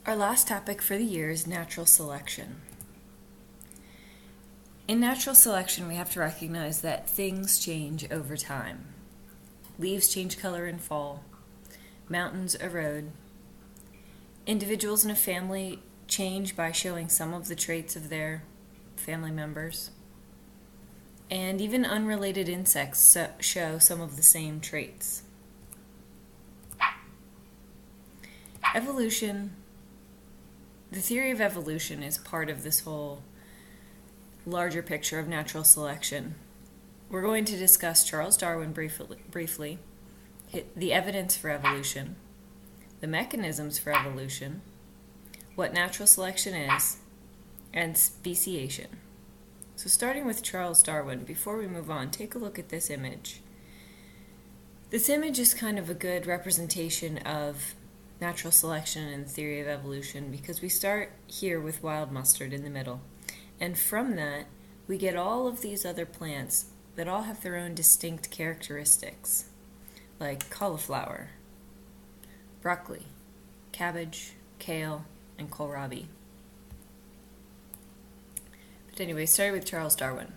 Our last topic for the year is natural selection. In natural selection, we have to recognize that things change over time. Leaves change color in fall. Mountains erode. Individuals in a family change by showing some of the traits of their family members. And even unrelated insects show some of the same traits. Evolution. The theory of evolution is part of this whole larger picture of natural selection. We're going to discuss Charles Darwin briefly, the evidence for evolution, the mechanisms for evolution, what natural selection is, and speciation. So starting with Charles Darwin, before we move on, take a look at this image. This image is kind of a good representation of natural selection and the theory of evolution because we start here with wild mustard in the middle. And from that, we get all of these other plants that all have their own distinct characteristics, like cauliflower, broccoli, cabbage, kale, and kohlrabi. But anyway, started with Charles Darwin.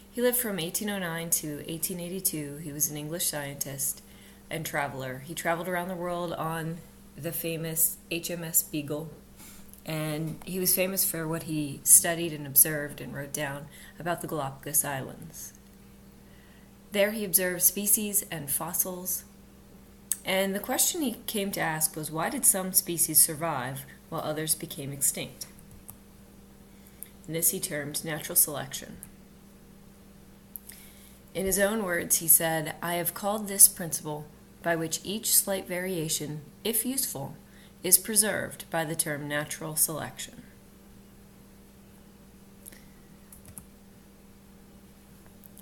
He lived from 1809 to 1882. He was an English scientist and traveler. He traveled around the world on the famous HMS Beagle, and he was famous for what he studied and observed and wrote down about the Galapagos Islands. There he observed species and fossils, and the question he came to ask was, why did some species survive while others became extinct? And this he termed natural selection. In his own words, he said, "I have called this principle by which each slight variation, if useful, is preserved by the term natural selection."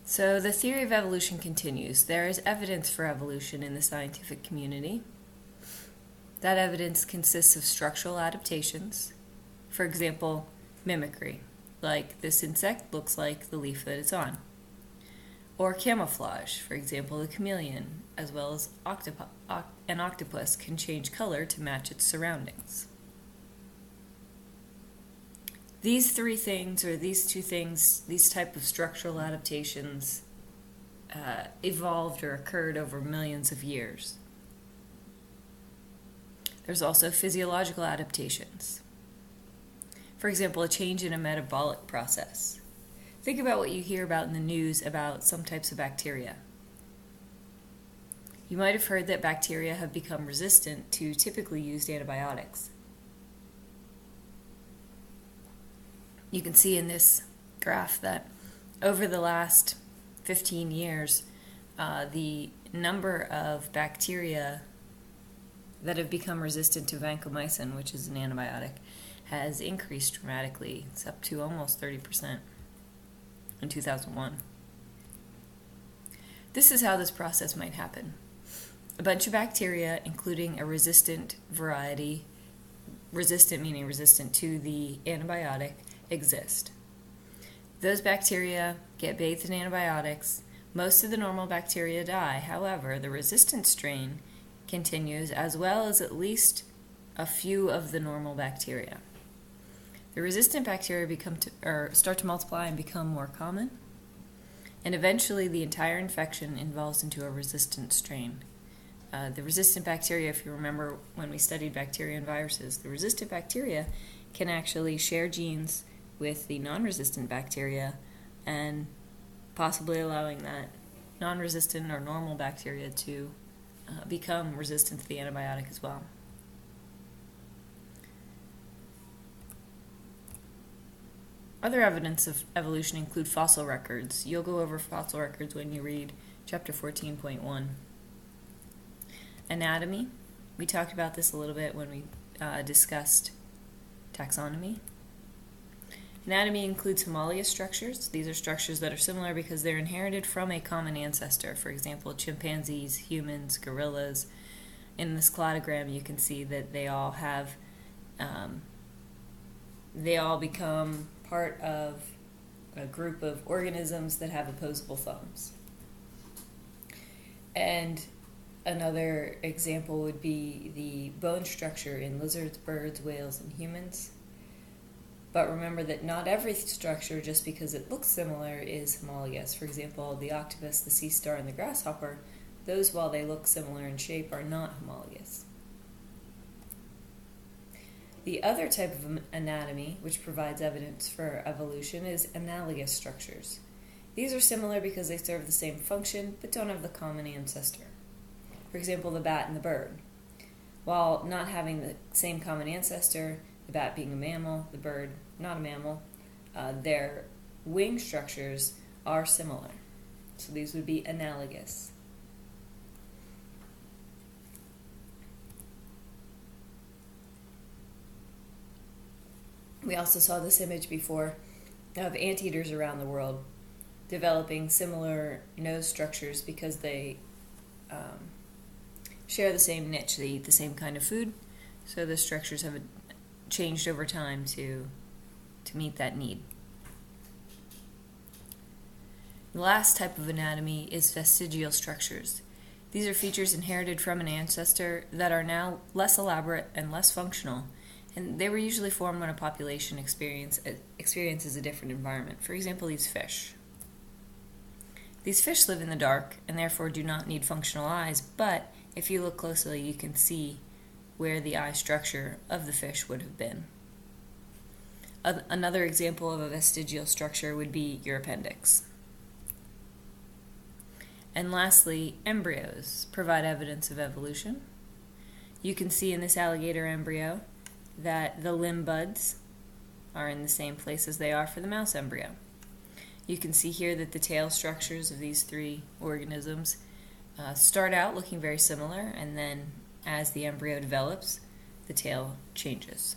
So the theory of evolution continues. There is evidence for evolution in the scientific community. That evidence consists of structural adaptations. For example, mimicry, like this insect looks like the leaf that it's on. Or camouflage, for example, the chameleon, as well as an octopus can change color to match its surroundings. These three things, or these two things, these type of structural adaptations evolved or occurred over millions of years. There's also physiological adaptations. For example, a change in a metabolic process. Think about what you hear about in the news about some types of bacteria. You might have heard that bacteria have become resistant to typically used antibiotics. You can see in this graph that over the last 15 years, the number of bacteria that have become resistant to vancomycin, which is an antibiotic, has increased dramatically. It's up to almost 30%. In 2001. This is how this process might happen. A bunch of bacteria, including a resistant variety, resistant meaning resistant to the antibiotic, exist. Those bacteria get bathed in antibiotics. Most of the normal bacteria die. However, the resistant strain continues, as well as at least a few of the normal bacteria. The resistant bacteria start to multiply and become more common, and eventually the entire infection evolves into a resistant strain. The resistant bacteria, if you remember when we studied bacteria and viruses, the resistant bacteria can actually share genes with the non-resistant bacteria and possibly allowing that non-resistant or normal bacteria to become resistant to the antibiotic as well. Other evidence of evolution include fossil records. You'll go over fossil records when you read chapter 14.1. Anatomy. We talked about this a little bit when we discussed taxonomy. Anatomy includes homologous structures. These are structures that are similar because they're inherited from a common ancestor. For example, chimpanzees, humans, gorillas. In this cladogram, you can see that they all have, they all become part of a group of organisms that have opposable thumbs. And Another example would be the bone structure in lizards, birds, whales, and humans. But remember that not every structure, just because it looks similar, is homologous. For example, the octopus, the sea star, and the grasshopper, those, while they look similar in shape, are not homologous. The other type of anatomy, which provides evidence for evolution, is analogous structures. These are similar because they serve the same function, but don't have the common ancestor. For example, the bat and the bird. While not having the same common ancestor, the bat being a mammal, the bird not a mammal, their wing structures are similar. So these would be analogous. We also saw this image before of anteaters around the world developing similar nose structures because they share the same niche. They eat the same kind of food, so the structures have changed over time to meet that need. The last type of anatomy is vestigial structures. These are features inherited from an ancestor that are now less elaborate and less functional, and they were usually formed when a population experiences a different environment. For example, these fish. These fish live in the dark and therefore do not need functional eyes, but if you look closely, you can see where the eye structure of the fish would have been. Another example of a vestigial structure would be your appendix. And lastly, embryos provide evidence of evolution. You can see in this alligator embryo that the limb buds are in the same place as they are for the mouse embryo. You can see here that the tail structures of these three organisms start out looking very similar, and then as the embryo develops, the tail changes.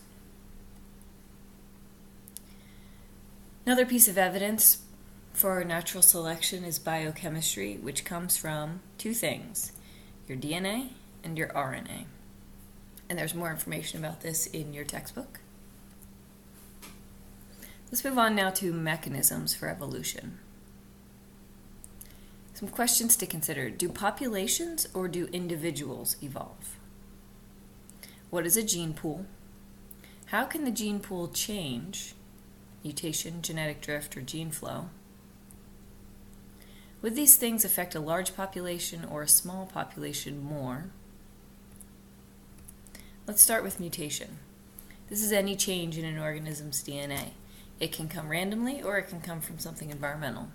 Another piece of evidence for natural selection is biochemistry, which comes from two things: your DNA and your RNA. And there's more information about this in your textbook. Let's move on now to mechanisms for evolution. Some questions to consider. Do populations or do individuals evolve? What is a gene pool? How can the gene pool change? Mutation, genetic drift, or gene flow? Would these things affect a large population or a small population more? Let's start with mutation. This is any change in an organism's DNA. It can come randomly or it can come from something environmental.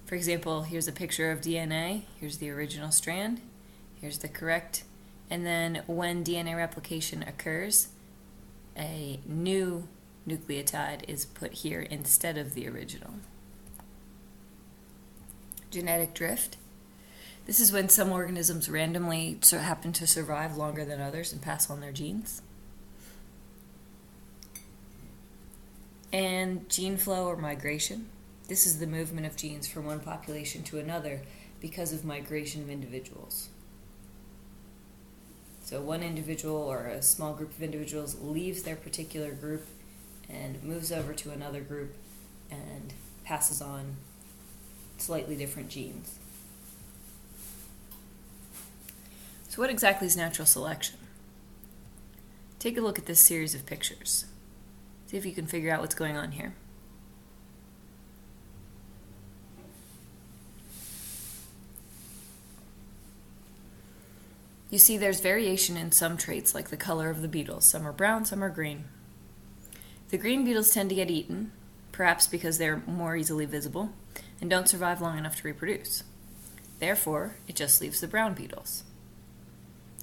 For example, here's a picture of DNA. Here's the original strand. Here's the correct. And then when DNA replication occurs, a new nucleotide is put here instead of the original. Genetic drift. This is when some organisms randomly happen to survive longer than others and pass on their genes. And gene flow or migration. This is the movement of genes from one population to another because of migration of individuals. So one individual or a small group of individuals leaves their particular group and moves over to another group and passes on slightly different genes. So what exactly is natural selection? Take a look at this series of pictures. See if you can figure out what's going on here. You see there's variation in some traits, like the color of the beetles. Some are brown, some are green. The green beetles tend to get eaten, perhaps because they're more easily visible, and don't survive long enough to reproduce. Therefore, it just leaves the brown beetles.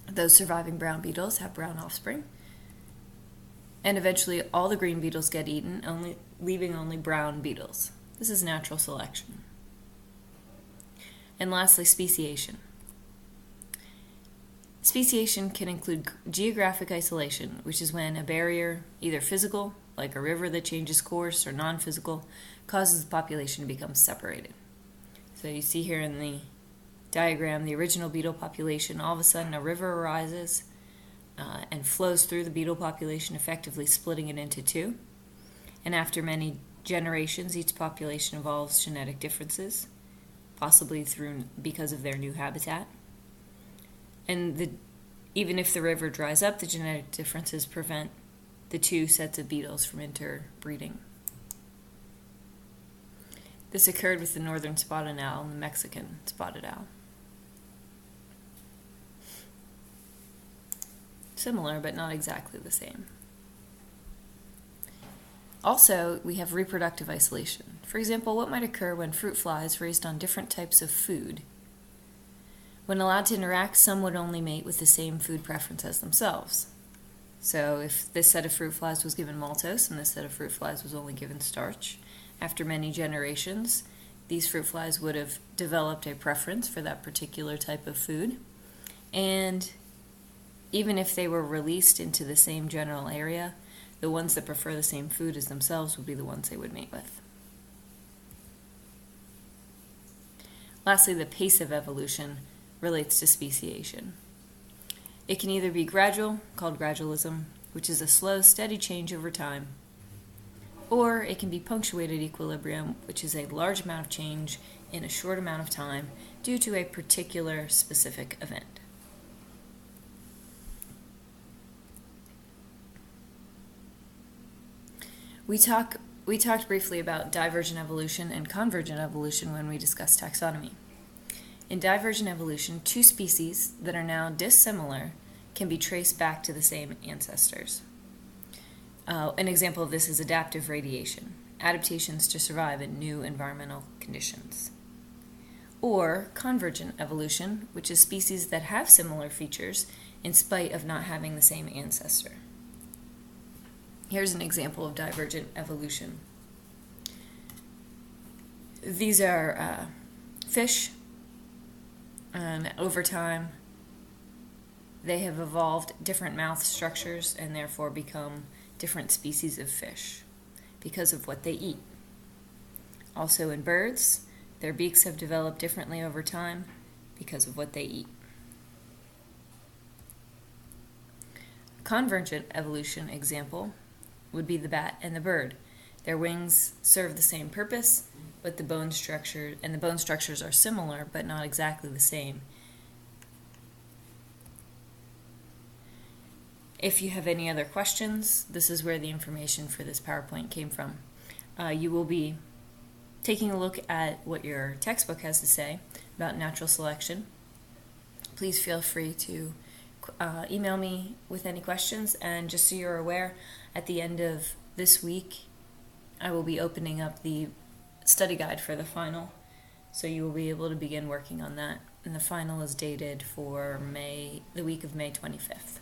Those surviving brown beetles have brown offspring, and eventually all the green beetles get eaten, leaving only brown beetles. This is natural selection. And lastly, speciation. Speciation can include geographic isolation, which is when a barrier, either physical, like a river that changes course, or non-physical, causes the population to become separated. So you see here in the diagram, the original beetle population, all of a sudden a river arises and flows through the beetle population, effectively splitting it into two. And after many generations, each population evolves genetic differences. possibly because of their new habitat. And even if the river dries up, the genetic differences prevent the two sets of beetles from interbreeding. This occurred with the northern spotted owl and the Mexican spotted owl. Similar, but not exactly the same. Also, we have reproductive isolation. For example, what might occur when fruit flies raised on different types of food? When allowed to interact, some would only mate with the same food preference as themselves. So if this set of fruit flies was given maltose and this set of fruit flies was only given starch, after many generations, these fruit flies would have developed a preference for that particular type of food. And even if they were released into the same general area, the ones that prefer the same food as themselves would be the ones they would mate with. Lastly, the pace of evolution relates to speciation. It can either be gradual, called gradualism, which is a slow, steady change over time, or it can be punctuated equilibrium, which is a large amount of change in a short amount of time due to a particular specific event. We talked briefly about divergent evolution and convergent evolution when we discussed taxonomy. In divergent evolution, two species that are now dissimilar can be traced back to the same ancestors. An example of this is adaptive radiation, adaptations to survive in new environmental conditions. Or convergent evolution, which is species that have similar features in spite of not having the same ancestor. Here's an example of divergent evolution. These are fish, and over time they have evolved different mouth structures and therefore become different species of fish because of what they eat. Also in birds, their beaks have developed differently over time because of what they eat. Convergent evolution example would be the bat and the bird. Their wings serve the same purpose, but the bone structures are similar, but not exactly the same. If you have any other questions, this is where the information for this PowerPoint came from. You will be taking a look at what your textbook has to say about natural selection. Please feel free to email me with any questions, and just so you're aware, at the end of this week I will be opening up the study guide for the final, so you will be able to begin working on that, and the final is dated for the week of May 25th.